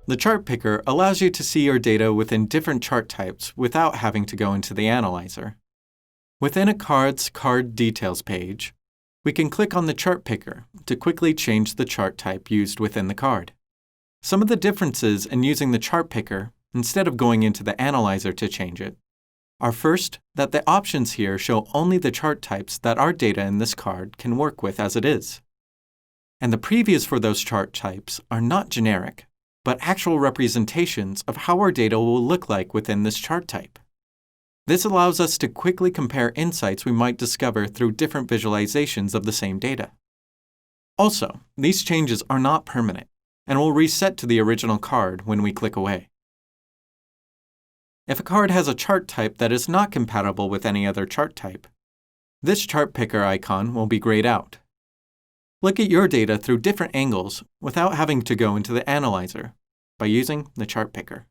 The chart picker allows you to see your data within different chart types without having to go into the analyzer. Within a card's card details page, we can click on the chart picker to quickly change the chart type used within the card. Some of the differences in using the chart picker instead of going into the analyzer to change it are first, that the options here show only the chart types that our data in this card can work with as it is. And the previews for those chart types are not generic, but actual representations of how our data will look like within this chart type. This allows us to quickly compare insights we might discover through different visualizations of the same data. Also, these changes are not permanent and will reset to the original card when we click away. If a card has a chart type that is not compatible with any other chart type, this chart picker icon will be grayed out. Look at your data through different angles without having to go into the analyzer by using the chart picker.